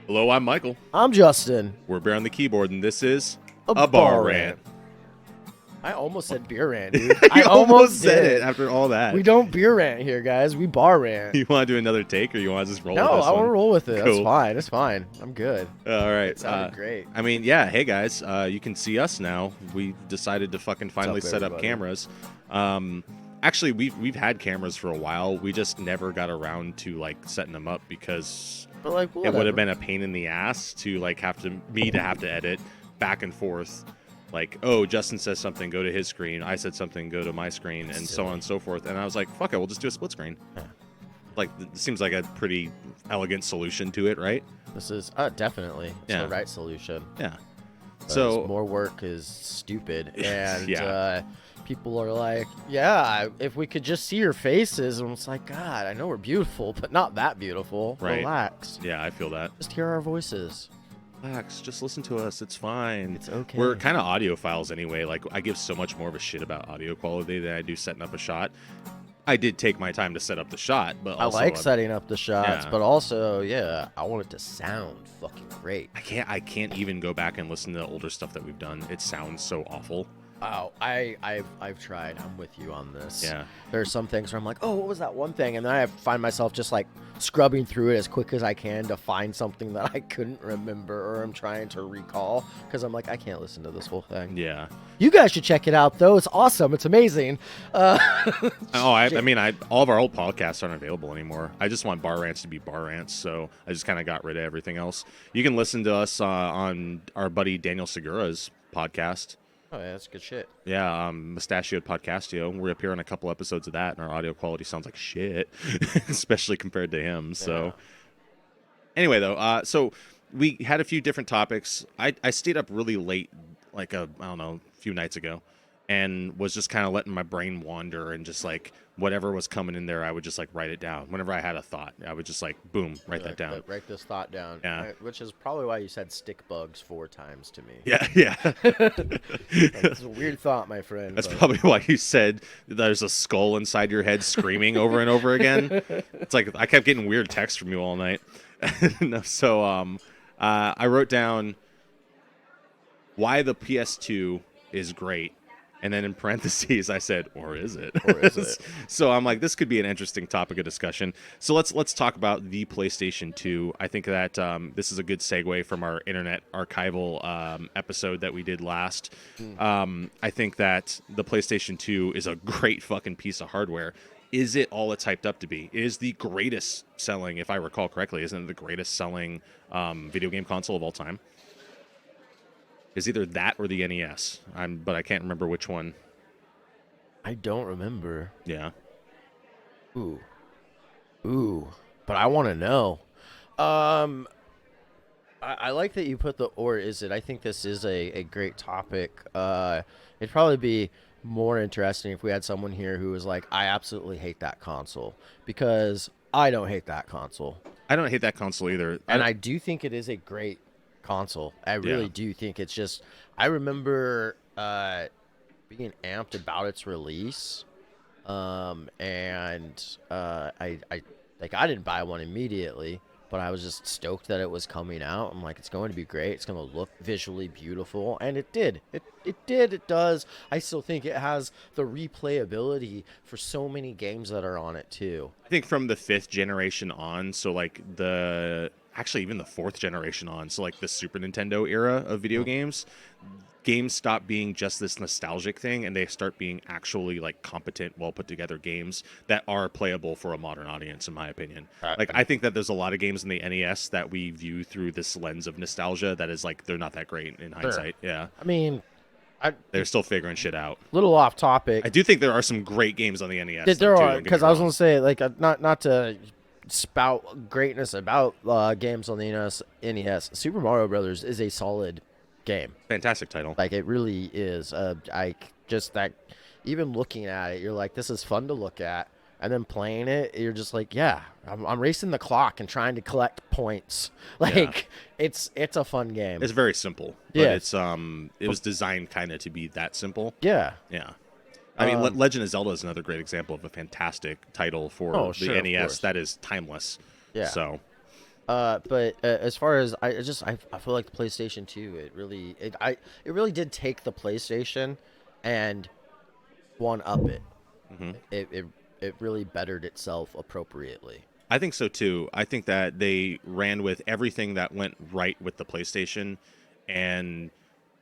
Hello, I'm Michael. I'm Justin. We're Bear on the keyboard, and this is A bar rant. I almost said beer rant, dude. You I almost said did. it after all that. We don't beer rant here, guys. We bar rant. You want to do another take, or you want to just roll with No, this I want one? to roll with it. Cool. That's fine. It's fine. I'm good. All right. It sounded great. I mean, yeah. Hey, guys. You can see us now. We decided to fucking finally set up everybody? cameras. Actually, we've had cameras for a while. We just never got around to like setting them up because But like, it would have been a pain in the ass to like have to edit back and forth. Like, oh, Justin says something, go to his screen. I said something, go to my screen, and so on and so forth. And I was like, fuck it, we'll just do a split screen. Yeah. Like, it seems like a pretty elegant solution to it, right? This is definitely the right solution. Yeah. So more work is stupid, and Yeah. people are like, yeah, if we could just see your faces, and it's like, God, I know we're beautiful, but not that beautiful. Right. Relax. Yeah, I feel that. Just hear our voices. Relax, just listen to us. It's fine. It's okay. We're kind of audiophiles anyway. Like, I give so much more of a shit about audio quality than I do setting up a shot. I did take my time to set up the shot, but also, I like setting up the shots, yeah. but also, I want it to sound fucking great. I can't even go back and listen to the older stuff that we've done. It sounds so awful. Oh, I've tried. I'm with you on this. Yeah. There's some things where I'm like, oh, what was that one thing? And then I find myself just like scrubbing through it as quick as I can to find something that I couldn't remember or I'm trying to recall because I'm like, I can't listen to this whole thing. Yeah. You guys should check it out, though. It's awesome. It's amazing. I mean, all of our old podcasts aren't available anymore. I just want bar rants to be bar rants, so I just kind of got rid of everything else. You can listen to us on our buddy Daniel Segura's podcast. Oh, yeah, that's good shit. Yeah, Mustachioed Podcastio. We appear on a couple episodes of that, and our audio quality sounds like shit, especially compared to him. So, anyway, though, so we had a few different topics. I stayed up really late, like a few nights ago, and was just kind of letting my brain wander and just like whatever was coming in there, I would just like write it down. Whenever I had a thought, I would just like boom, write that down. Write this thought down. Yeah. Which is probably why you said stick bugs 4 times to me. Yeah. It's a weird thought, my friend. That's but... probably why you said there's a skull inside your head screaming over and over again. It's like I kept getting weird texts from you all night. No, so I wrote down why the PS2 is great. And then in parentheses, I said, or is it? Or is it? So I'm like, this could be an interesting topic of discussion. So let's talk about the PlayStation 2. I think that this is a good segue from our Internet Archival episode that we did last. I think that the PlayStation 2 is a great fucking piece of hardware. Is it all it's hyped up to be? It is the greatest selling, if I recall correctly, isn't it the greatest selling video game console of all time? Is either that or the NES. But I can't remember which one. I don't remember. Yeah. Ooh. But I want to know. I like that you put the or is it. I think this is a great topic. It'd probably be more interesting if we had someone here who was like, I absolutely hate that console. Because I don't hate that console. I don't hate that console either. And I do think it is a great console. I really do think it's just, I remember being amped about its release, and I didn't buy one immediately, but I was just stoked that it was coming out. I'm like, it's going to be great. It's going to look visually beautiful, and it did. It does. I still think it has the replayability for so many games that are on it too. I think from the 5th generation on, so like actually even the 4th generation on, so like the Super Nintendo era of video games stop being just this nostalgic thing and they start being actually like competent, well put together games that are playable for a modern audience, in my opinion. Like, I think that there's a lot of games in the NES that we view through this lens of nostalgia that is like, they're not that great in hindsight. Yeah. I mean, they're still figuring shit out. Little off topic. I do think there are some great games on the NES. There are, because I was going to say, like, not to spout greatness about games on the NES. Super Mario Brothers is a solid game. Fantastic title. Like, it really is. Even looking at it, you're like, this is fun to look at. And then playing it, you're just like, yeah, I'm racing the clock and trying to collect points. Like, it's a fun game. It's very simple. But it's it was designed kind of to be that simple. Yeah. Yeah. I mean, Legend of Zelda is another great example of a fantastic title for the NES that is timeless. Yeah. So, But as far as I feel like the PlayStation 2, it really did take the PlayStation and one up it. Hmm. It really bettered itself appropriately. I think so too. I think that they ran with everything that went right with the PlayStation, and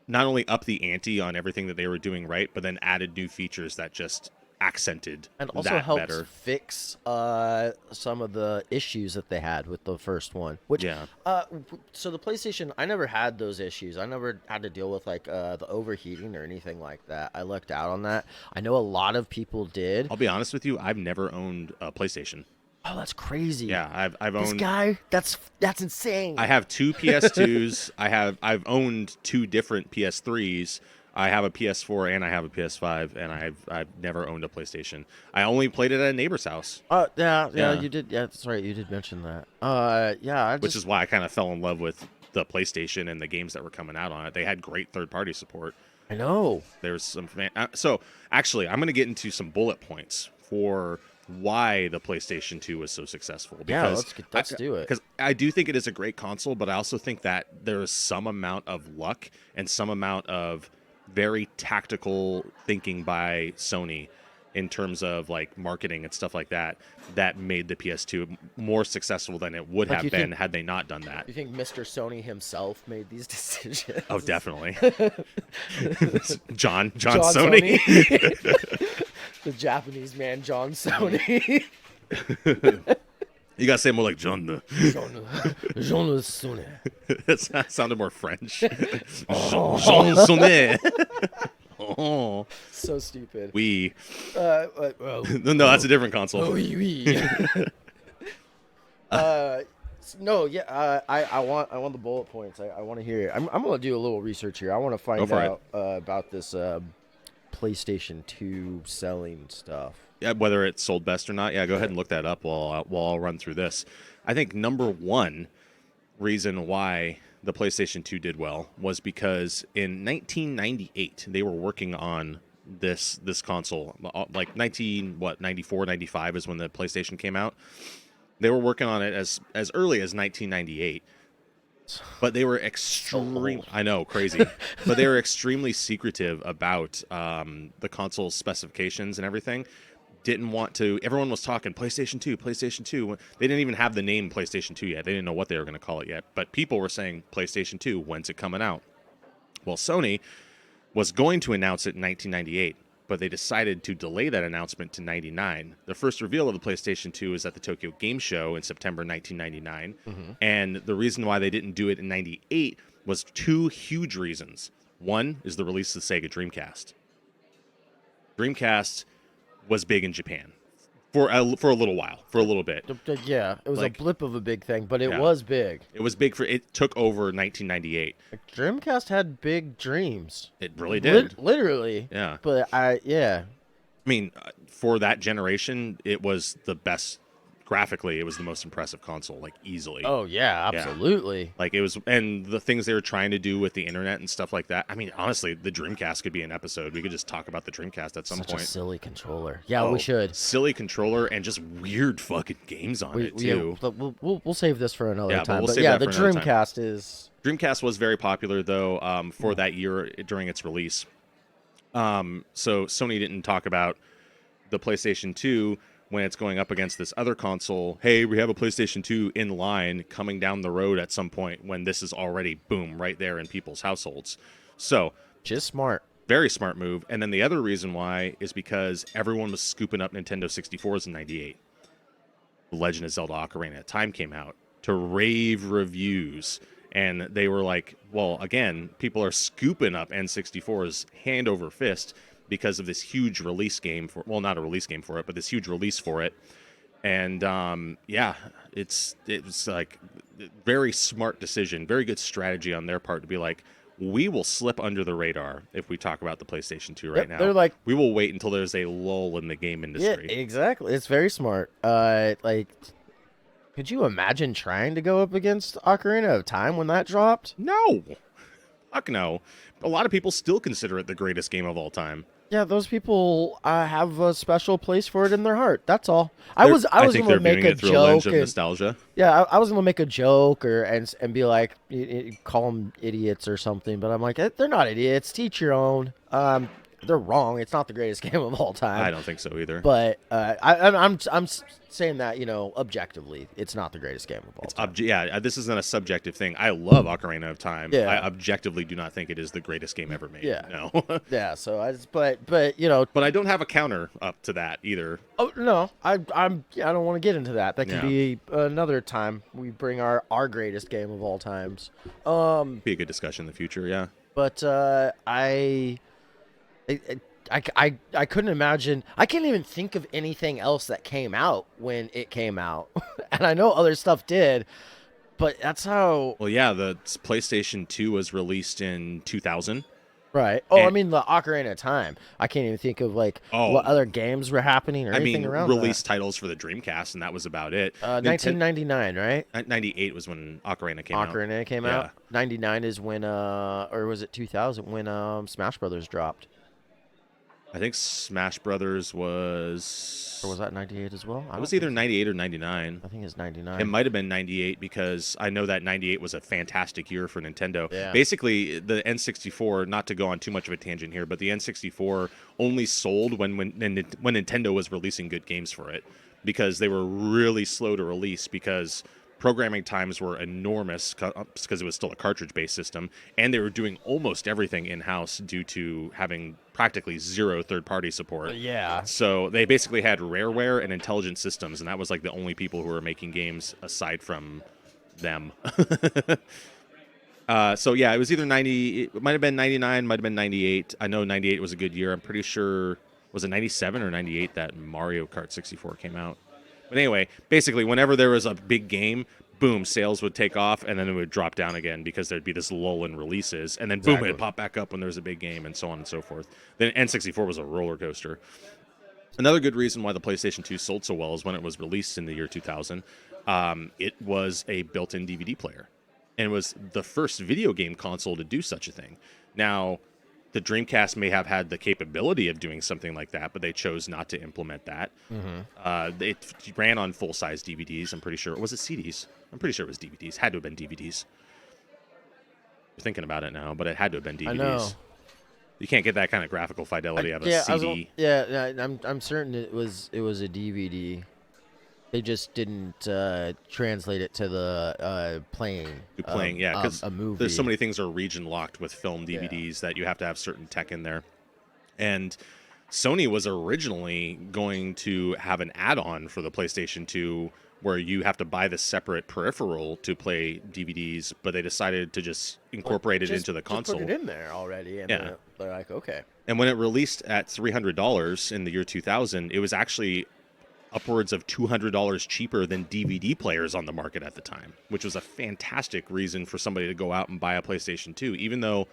not only up the ante on everything that they were doing right, but then added new features that just accented And also that helps better. fix some of the issues that they had with the first one. Which, Yeah. so the PlayStation, I never had those issues. I never had to deal with like the overheating or anything like that. I lucked out on that. I know a lot of people did. I'll be honest with you, I've never owned a PlayStation. Oh, that's crazy. Yeah, I've This owned guy, that's insane. I have two PS2s. I've owned two different PS3s. I have a PS4 and I have a PS5, and I've never owned a PlayStation. I only played it at a neighbor's house, Yeah, Yeah. you did. Yeah, that's right. You did mention that. Yeah, which is why I kind of fell in love with the PlayStation and the games that were coming out on it. They had great third-party support. I know. There's some so actually, I'm going to get into some bullet points for why the PlayStation 2 was so successful. Yeah, Because let's do it. because I do think it is a great console, but I also think that there is some amount of luck and some amount of very tactical thinking by Sony in terms of like marketing and stuff like that that made the PS2 more successful than it would Like, have you been think- had they not done that. You think Mr. Sony himself made these decisions? Oh, definitely. John John Sony. The Japanese man, John Sony. You gotta say it more like John. John Sony. That sounded more French. Jean Sonnet. Oh, So stupid. we. Well, No, that's a different console. oh, oui. No, yeah, I want the bullet points. I want to hear it. I'm gonna do a little research here. I want to find Go for it. out about this PlayStation 2 selling stuff. Yeah, whether it sold best or not. Yeah, go ahead and look that up while I'll run through this. I think number one reason why the PlayStation 2 did well was because in 1998 they were working on this console. Like 94, 95 is when the PlayStation came out. They were working on it as early as 1998. But they were extreme. I know, crazy. But they were extremely secretive about the console's specifications and everything. Didn't want to. Everyone was talking PlayStation 2, PlayStation 2. They didn't even have the name PlayStation 2 yet. They didn't know what they were going to call it yet. But people were saying PlayStation 2. When's it coming out? Well, Sony was going to announce it in 1998, but they decided to delay that announcement to 99. The first reveal of the PlayStation 2 is at the Tokyo Game Show in September 1999. And the reason why they didn't do it in 98 was two huge reasons. One is the release of the Sega Dreamcast. Dreamcast was big in Japan for a little while, for a little bit. Yeah, it was Like- a blip of a big thing, but it Yeah. was big. It was big it took over 1998. Like, Dreamcast had big dreams. It really did. Literally. Yeah. But I mean, for that generation, it was the best. Graphically, it was the most impressive console, like easily. Oh yeah, absolutely. Like it was, and the things they were trying to do with the internet and stuff like that. I mean, honestly, the Dreamcast could be an episode. We could just talk about the Dreamcast at some Such point. a silly controller. Yeah, Oh, we should. Silly controller and just weird fucking games on it too. Yeah, we'll save this for another Yeah, but time. we'll But save yeah, that the for another time. Dreamcast is. Dreamcast was very popular though for that year during its release. So Sony didn't talk about the PlayStation 2 when it's going up against this other console. Hey, we have a PlayStation 2 in line coming down the road at some point when this is already boom right there in people's households. So Just smart. very smart move. And then the other reason why is because everyone was scooping up Nintendo 64s in 98. The Legend of Zelda Ocarina of Time came out to rave reviews. And they were like, well, again, people are scooping up N64s hand over fist because of this huge release game for, well, not a release game for it, but this huge release for it. And yeah, it's like very smart decision, very good strategy on their part to be like, we will slip under the radar if we talk about the PlayStation 2 right Yep, now. they're like- we will wait until there's a lull in the game Yeah, industry. exactly. It's very smart. Like, could you imagine trying to go up against Ocarina of Time when that dropped? No, fuck no. A lot of people still consider it the greatest game of all time. Yeah, those people have a special place for it in their heart. That's all. I I was think gonna they're make viewing a it through a lens joke of and nostalgia. yeah, I was gonna make a joke or and be like call them idiots or something, but I'm like they're not idiots. Teach your own. They're wrong. It's not the greatest game of all time. I don't think so either. But I'm saying that objectively, it's not the greatest game of all time. Yeah, this isn't a subjective thing. I love Ocarina of Time. I Yeah, objectively do not think it is the greatest game ever made. yeah, No. yeah. So but But I don't have a counter up to that either. oh no, I don't want to get into that. That can Yeah. be another time we bring our greatest game of all times. Be a good discussion in the future, yeah. But I, I couldn't imagine. I can't even think of anything else that came out when it came out, and I know other stuff did, but that's how. Well, yeah, the PlayStation 2 was released in 2000. Right. Oh, I And mean the Ocarina of Time. I can't even think of like what oh, other games were happening or I anything mean, around release titles for the Dreamcast, and that was about it. 1999, right? 98 was when Ocarina came out. Ocarina came Yeah. out. 99 is when or was it 2000 when Smash Brothers dropped? I think Smash Brothers was. Or was that 98 as well? It was either 98 or 99. I think it's 99. It might have been 98 because I know that 98 was a fantastic year for Nintendo. Yeah. Basically, the N64, not to go on too much of a tangent here, but the N64 only sold when Nintendo was releasing good games for it because they were really slow to release because programming times were enormous because it was still a cartridge-based system, and they were doing almost everything in-house due to having practically zero third-party support. Yeah. So they basically had Rareware and Intelligent Systems, and that was like the only people who were making games aside from them. So yeah, it was either 90. It might have been 99, might have been 98. I know 98 was a good year. I'm pretty sure was it 97 or 98 that Mario Kart 64 came out. But anyway, basically, whenever there was a big game, boom, sales would take off, and then it would drop down again because there'd be this lull in releases, and then boom, it'd pop back up when there was a big game, and so on and so forth. Then N64 was a roller coaster. Another good reason why the PlayStation 2 sold so well is when it was released in the year 2000, it was a built-in DVD player, and it was the first video game console to do such a thing. Now, the Dreamcast may have had the capability of doing something like that, but they chose not to implement that. It ran on full-size DVDs. I'm pretty sure. Or was it CDs? I'm pretty sure it was DVDs. Had to have been DVDs. You're thinking about it now, but it had to have been DVDs. I know. You can't get that kind of graphical fidelity out of a CD. I'm certain it was a DVD. They just didn't translate it to the playing. Yeah, because a movie. there's so many things are region locked with film DVDs that you have to have certain tech in there. And Sony was originally going to have an add-on for the PlayStation 2 where you have to buy the separate peripheral to play DVDs, but they decided to just incorporate it into the console. Just put it in there already, and Yeah. they're like, okay. And when it released at $300 in the year 2000, it was actually upwards of $200 cheaper than DVD players on the market at the time, which was a fantastic reason for somebody to go out and buy a PlayStation 2, even though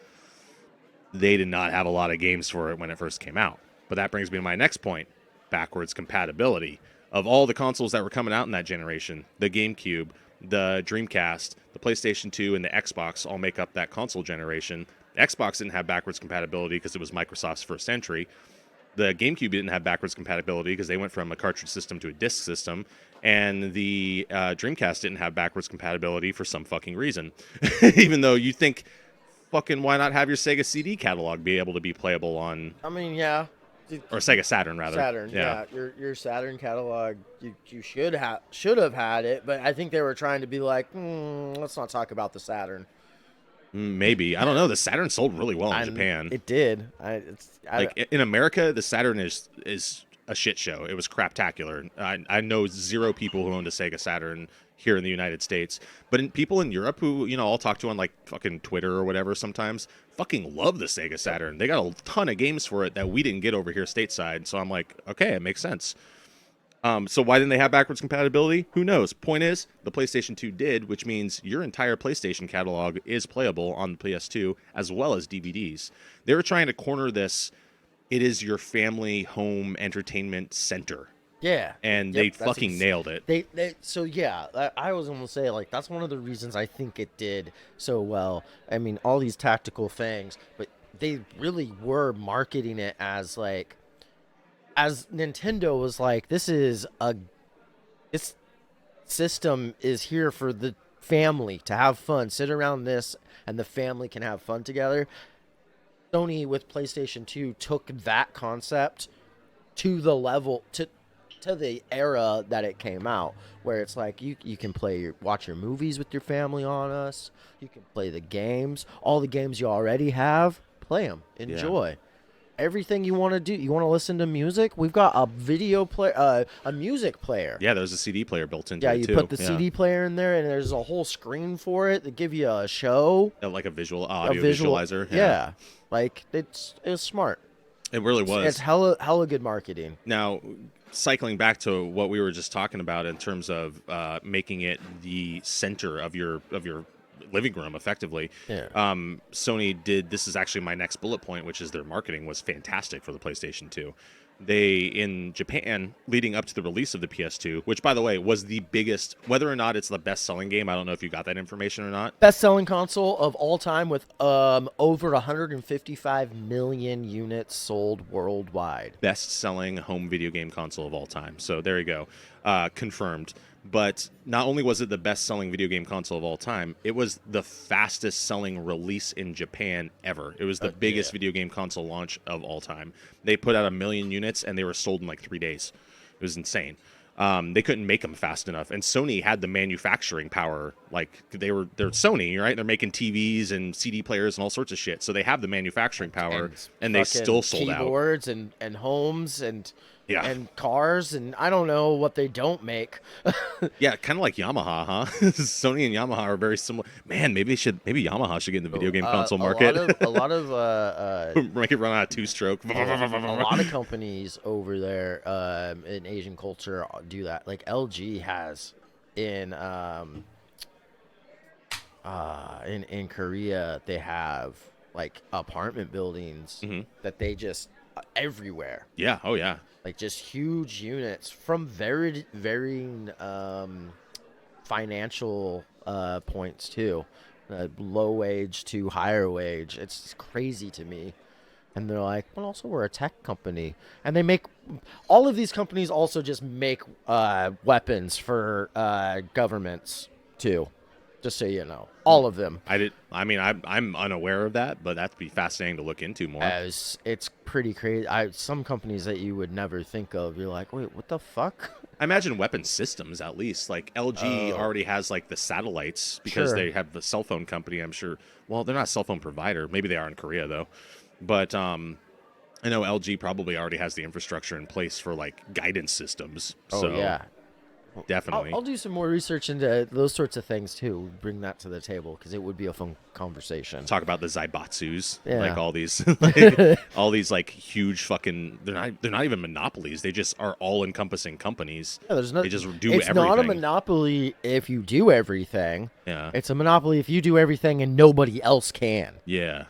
they did not have a lot of games for it when it first came out. But that brings me to my next point, backwards compatibility. Of all the consoles that were coming out in that generation, the GameCube, the Dreamcast, the PlayStation 2, and the Xbox all make up that console generation. The Xbox didn't have backwards compatibility because it was Microsoft's first entry. The GameCube didn't have backwards compatibility because they went from a cartridge system to a disc system. And the Dreamcast didn't have backwards compatibility for some fucking reason. Even though you think, fucking why not have your Sega CD catalog be able to be playable on... I mean, yeah. Or Sega Saturn, rather. Saturn, yeah. Your Saturn catalog, you should have had it, but I think they were trying to be like, let's not talk about the Saturn. Maybe. I don't know. The Saturn sold really well in Japan. It did. In America, the Saturn is a shit show. It was craptacular. I know zero people who owned a Sega Saturn here in the United States, but people in Europe who I'll talk to on like fucking Twitter or whatever sometimes fucking love the Sega Saturn. They got a ton of games for it that we didn't get over here stateside. So I'm like, okay, it makes sense. So why didn't they have backwards compatibility? Who knows? Point is, the PlayStation 2 did, which means your entire PlayStation catalog is playable on the PS2 as well as DVDs. They were trying to corner this. It is your family home entertainment center. Yeah. And they fucking nailed it. I was going to say, like, that's one of the reasons I think it did so well. I mean, all these tactical things, but they really were marketing it as like, as Nintendo was like, this system is here for the family to have fun, sit around this, and the family can have fun together. Sony with PlayStation 2 took that concept to the level to the era that it came out, where it's like you can watch your movies with your family on us. You can play the games, all the games you already have, play them, Yeah. enjoy. Everything you want to do. You want to listen to music? We've got a video player, a music player. Yeah, there's a CD player built into Yeah, it you too. put the Yeah. CD player in there, and there's a whole screen for it that give you a show, Like a visual a audio visual. visualizer. Yeah, like it's smart. It really was. It's hella good marketing. Now, cycling back to what we were just talking about in terms of making it the center of your living room, effectively. Yeah. Sony did. This is actually my next bullet point, which is their marketing was fantastic for the PlayStation 2. They, in Japan, leading up to the release of the PS2, which, by the way, was the biggest, whether or not it's the best-selling game, I don't know if you got that information or not. Best-selling console of all time with over 155 million units sold worldwide. Best-selling home video game console of all time. So there you go, confirmed. But not only was it the best-selling video game console of all time, it was the fastest-selling release in Japan ever. It was the biggest video game console launch of all time. They put out 1 million units, and they were sold in like 3 days. It was insane. They couldn't make them fast enough, and Sony had the manufacturing power. Like they're Sony, right? They're making TVs and CD players and all sorts of shit. So they have the manufacturing power, and they still sold out. Keyboards and homes and Yeah. and cars, and I don't know what they don't make. Yeah, kind of like Yamaha, huh? Sony and Yamaha are very similar. Man, maybe Yamaha should get in the video game console market. A lot of Make it run out of two-stroke. a lot of companies over there in Asian culture do that. Like LG has in Korea, they have like apartment buildings that they just everywhere. Yeah. Oh, yeah. Like just huge units from very varying financial points too, low wage to higher wage. It's crazy to me. And they're like, well, also we're a tech company, and they make all of these companies also just make weapons for governments too. Just so you know, all of them. I'm unaware of that, but that'd be fascinating to look into more. As it's pretty crazy. Some companies that you would never think of. You're like, wait, what the fuck? I imagine weapon systems, at least. Like LG already has like the satellites because Sure. they have the cell phone company. I'm sure. Well, they're not a cell phone provider. Maybe they are in Korea though. But I know LG probably already has the infrastructure in place for like guidance systems. Oh So yeah. definitely. I'll do some more research into those sorts of things too. Bring that to the table because it would be a fun conversation. Talk about the Zaibatsus, Yeah. like all these, all these like huge fucking. They're not even monopolies. They just are all encompassing companies. Yeah, there's no. They just do It's everything. not a monopoly if you do everything. Yeah. It's a monopoly if you do everything and nobody else can. Yeah.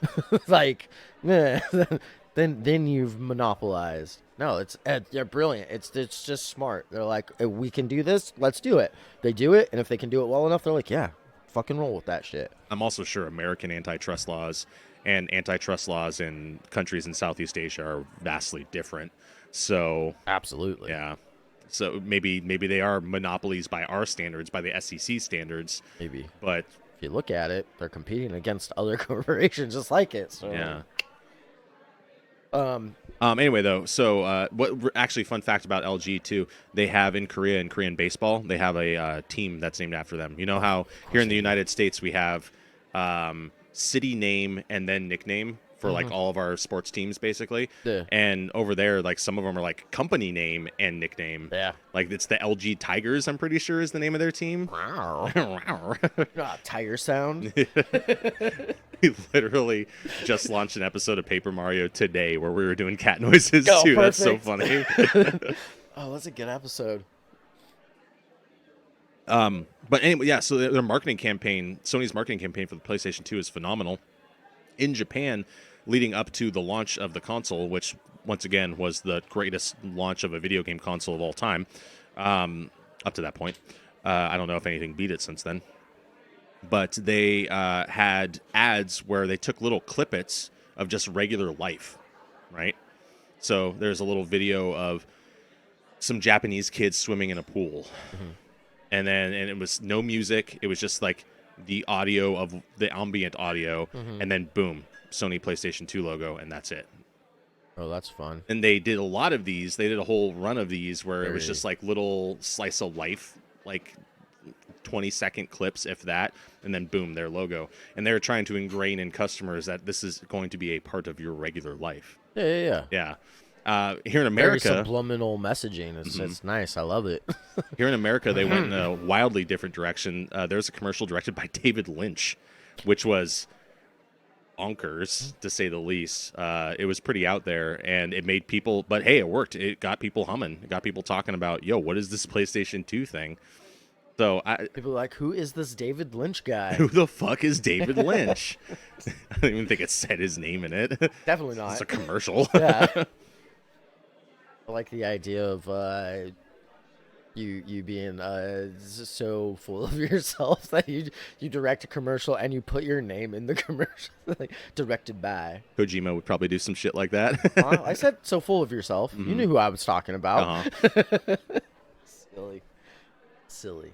Like, then you've monopolized. No, they're brilliant. It's just smart. They're like, we can do this. Let's do it. They do it, and if they can do it well enough, they're like, yeah, fucking roll with that shit. I'm also sure American antitrust laws and antitrust laws in countries in Southeast Asia are vastly different. So Absolutely. yeah. So maybe they are monopolies by our standards, by the SEC standards. Maybe. But If you look at it, they're competing against other corporations just like it. So yeah. Um. Anyway, though, so actually, fun fact about LG too, they have in Korean baseball, they have a team that's named after them. You know how here in the United States we have city name and then nickname for like all of our sports teams, basically. Yeah. And over there, like some of them are like company name and nickname. Yeah. Like it's the LG Tigers, I'm pretty sure is the name of their team. Tire sound. We literally just launched an episode of Paper Mario today where we were doing cat noises Oh, too. That's so perfect. funny. Oh, that's a good episode. But anyway, yeah, so their marketing campaign, Sony's marketing campaign for the PlayStation 2 is phenomenal. In Japan, leading up to the launch of the console, which once again was the greatest launch of a video game console of all time, up to that point. I don't know if anything beat it since then. But they had ads where they took little clippets of just regular life, right? So there's a little video of some Japanese kids swimming in a pool, and it was no music. It was just like the audio of the ambient audio, and then boom, Sony PlayStation 2 logo, and that's it. Oh, that's fun. And they did a lot of these. They did a whole run of these where it was Very. just like little slice of life, like 20-second clips, if that, and then boom, their logo. And they're trying to ingrain in customers that this is going to be a part of your regular life. Yeah. Yeah. Here in Very America, subliminal messaging. It's nice. I love it. here in America, they went in a wildly different direction. There's a commercial directed by David Lynch, which was bonkers, to say the least. It was pretty out there, and it made people, but hey, it worked. It got people humming. It got people talking about, yo, what is this PlayStation 2 thing? So People are like, who is this David Lynch guy? who the fuck is David Lynch? I don't even think it said his name in it. Definitely not. It's a commercial. Yeah. I like the idea of you being so full of yourself that you direct a commercial and you put your name in the commercial, like directed by. Kojima would probably do some shit like that. I said so full of yourself. You knew who I was talking about. Silly.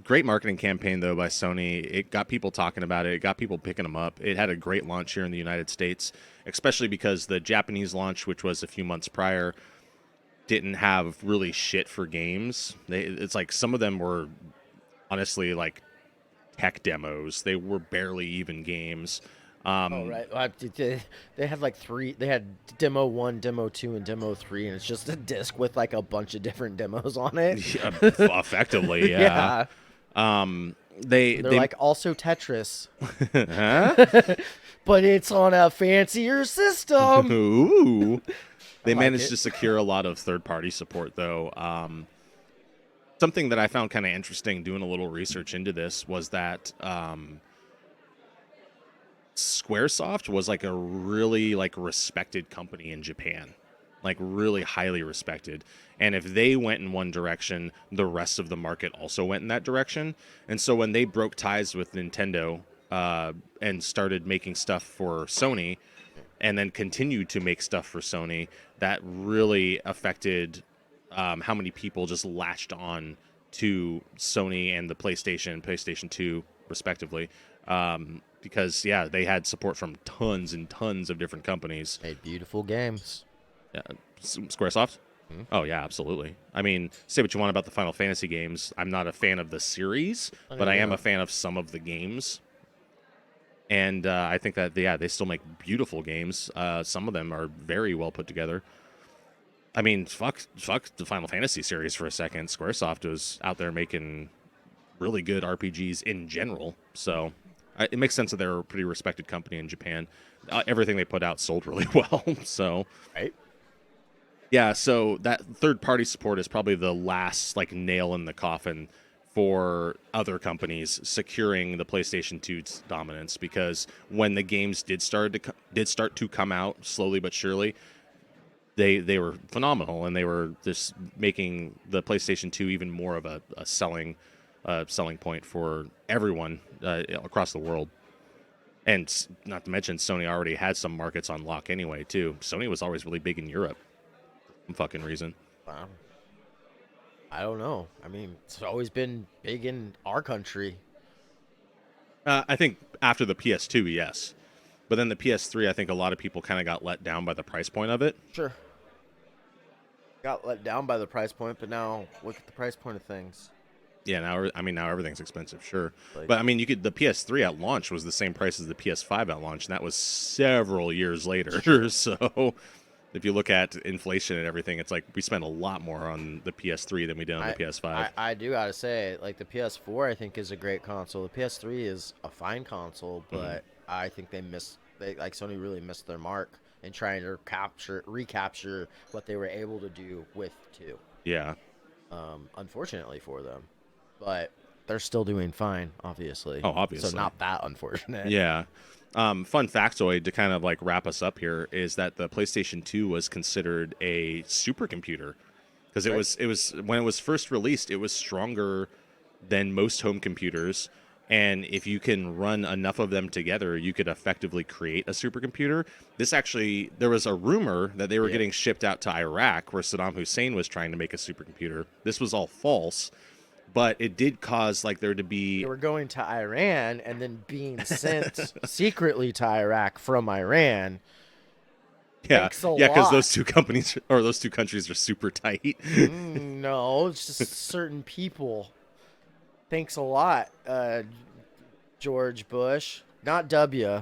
Great marketing campaign, though, by Sony. It got people talking about it. It got people picking them up. It had a great launch here in the United States, especially because the Japanese launch, which was a few months prior, didn't have really shit for games. It's like some of them were honestly like tech demos. They were barely even games. Right. They had like three. They had demo 1, demo 2, and demo 3, and it's just a disc with like a bunch of different demos on it. Effectively, yeah. They're like also Tetris, huh? but it's on a fancier system. Ooh. They like managed it. to secure a lot of third-party support, though. Something that I found kind of interesting doing a little research into this was that Squaresoft was like a really like respected company in Japan, like really highly respected. And if they went in one direction, the rest of the market also went in that direction. And so when they broke ties with Nintendo and started making stuff for Sony, and then continued to make stuff for Sony, that really affected how many people just latched on to Sony and the PlayStation 2, respectively. Because, yeah, they had support from tons and tons of different companies. Made beautiful games. Squaresoft? Mm-hmm. Oh, yeah, absolutely. I mean, say what you want about the Final Fantasy games. I'm not a fan of the series, but I am a fan of some of the games. And I think that, they still make beautiful games. Some of them are very well put together. I mean, fuck the Final Fantasy series for a second. Squaresoft was out there making really good RPGs in general. So it makes sense that they're a pretty respected company in Japan. Everything they put out sold really well. So, right. Yeah, so that third-party support is probably the last like nail in the coffin for other companies securing the PlayStation 2's dominance, because when the games did start to come out slowly but surely, they were phenomenal, and they were just making the PlayStation 2 even more of a selling point for everyone across the world. And not to mention, Sony already had some markets on lock anyway too. Sony was always really big in Europe, for some fucking reason. Wow. I don't know. I mean, it's always been big in our country. I think after the PS2, yes. But then the PS3, I think a lot of people kind of got let down by the price point of it. Sure. Got let down by the price point, but now look at the price point of things. Yeah, now everything's expensive, sure. But I mean, the PS3 at launch was the same price as the PS5 at launch, and that was several years later. So if you look at inflation and everything, it's like we spent a lot more on the PS3 than we did on the PS5. I do gotta say, like, the PS4, I think, is a great console. The PS3 is a fine console, but I think Sony really missed their mark in trying to recapture what they were able to do with 2. Yeah. Unfortunately for them, but they're still doing fine, obviously. Oh, obviously. So not that unfortunate. Yeah. Fun factoid to kind of like wrap us up here is that the PlayStation 2 was considered a supercomputer, because it was when it was first released, it was stronger than most home computers, And if you can run enough of them together, you could effectively create a supercomputer. There was a rumor that they were getting shipped out to Iraq, where Saddam Hussein was trying to make a supercomputer. This was all false, but it did cause like there to be. They were going to Iran and then being sent secretly to Iraq from Iran. Yeah, because those two countries are super tight. No, it's just certain people. Thanks a lot, George Bush. Not W.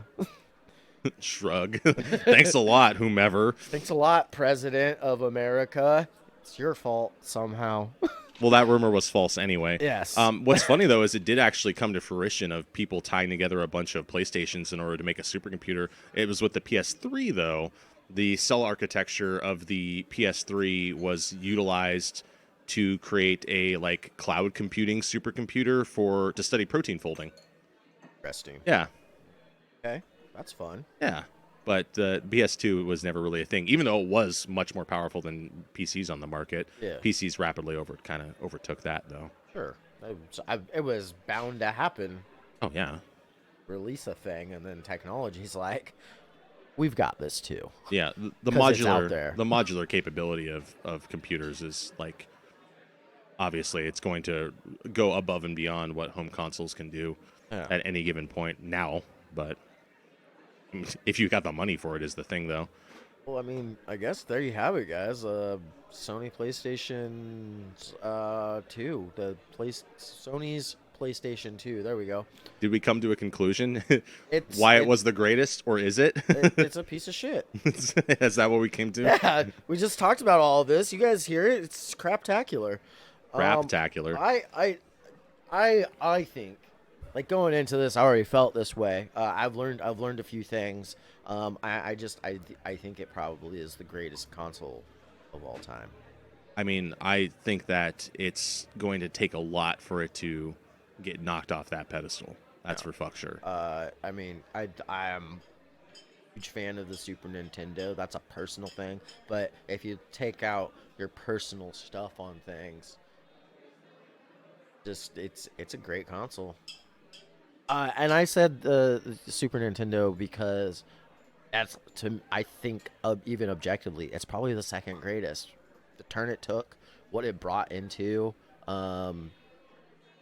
Shrug. Thanks a lot, whomever. Thanks a lot, President of America. It's your fault somehow. Well, that rumor was false anyway. Yes. What's funny, though, is it did actually come to fruition of people tying together a bunch of PlayStations in order to make a supercomputer. It was with the PS3, though. The cell architecture of the PS3 was utilized to create a like cloud computing supercomputer to study protein folding. Interesting. Yeah. Okay, that's fun. Yeah, but the PS2 was never really a thing, even though it was much more powerful than PCs on the market. Yeah. PCs rapidly overtook that, though. Sure, it was bound to happen. Oh yeah. Release a thing, and then technology's like, we've got this too. Yeah, the modular capability of computers is like. Obviously, it's going to go above and beyond what home consoles can do at any given point now. But if you got the money for it, is the thing, though. Well, I mean, I guess there you have it, guys. Sony PlayStation 2, Sony's PlayStation 2. There we go. Did we come to a conclusion? Why it was the greatest, or is it? It's a piece of shit. Is that what we came to? Yeah, we just talked about all of this. You guys hear it? It's craptacular. Raptacular. I think, like, going into this, I already felt this way. I've learned a few things. I think it probably is the greatest console of all time. I mean, I think that it's going to take a lot for it to get knocked off that pedestal. That's for fuck sure. I mean, I am a huge fan of the Super Nintendo. That's a personal thing. But if you take out your personal stuff on things, it's a great console. And I said the Super Nintendo because I think even objectively, it's probably the second greatest. The turn it took, what it brought into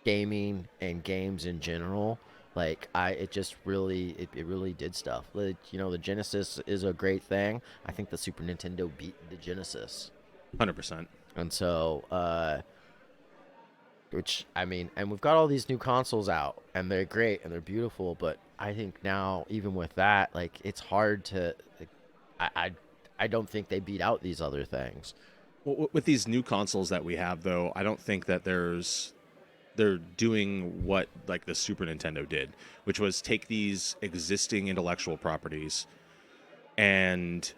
gaming and games in general, it really did stuff. Like, the Genesis is a great thing. I think the Super Nintendo beat the Genesis 100%. And so and we've got all these new consoles out, and they're great and they're beautiful, but I think now, even with that, like, it's hard to I don't think they beat out these other things. Well, with these new consoles that we have, though, I don't think that they're doing what like the Super Nintendo did, which was take these existing intellectual properties and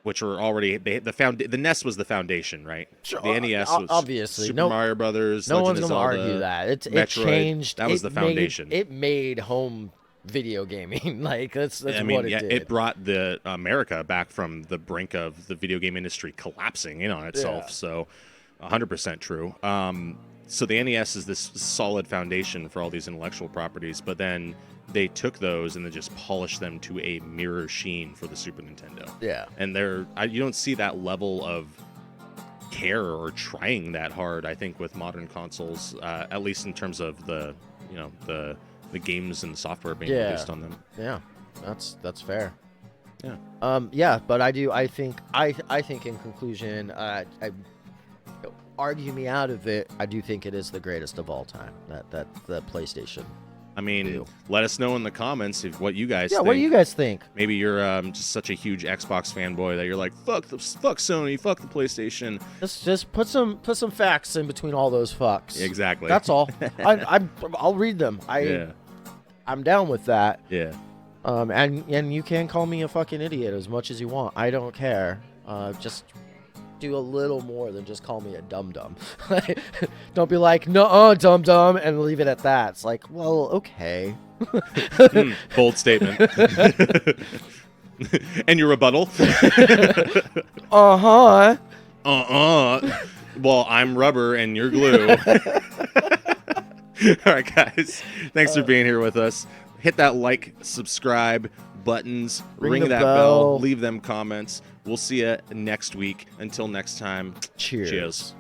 which were already the NES was the foundation, right? Sure, the NES was obviously Super Mario Brothers. No Legend one's going to Zelda, argue that. It Metroid, changed. That was the foundation. It made home video gaming. Like that's what it did. It brought the America back from the brink of the video game industry collapsing in on itself. Yeah. So, 100% true. So the NES is this solid foundation for all these intellectual properties, but then they took those and then just polished them to a mirror sheen for the Super Nintendo. Yeah. And you don't see that level of care or trying that hard, I think, with modern consoles, at least in terms of the games and the software being released on them. Yeah, that's fair. Yeah. But I think in conclusion, argue me out of it, I do think it is the greatest of all time. That the PlayStation. I mean, let us know in the comments what you guys think. Yeah, what do you guys think? Maybe you're just such a huge Xbox fanboy that you're like, fuck Sony, fuck the PlayStation. Just put some facts in between all those fucks. Exactly. That's all. I'll read them. I'm down with that. Yeah. And you can call me a fucking idiot as much as you want. I don't care. Just do a little more than just call me a dum-dum. Don't be like, no, dum-dum, and leave it at that. It's like, well, okay. Bold statement. And your rebuttal? Uh-huh. Well, I'm rubber and you're glue. All right, guys. Thanks for being here with us. Hit that like, subscribe buttons, ring the that bell. bell, leave them comments. We'll see you next week. Until next time, Cheers. cheers.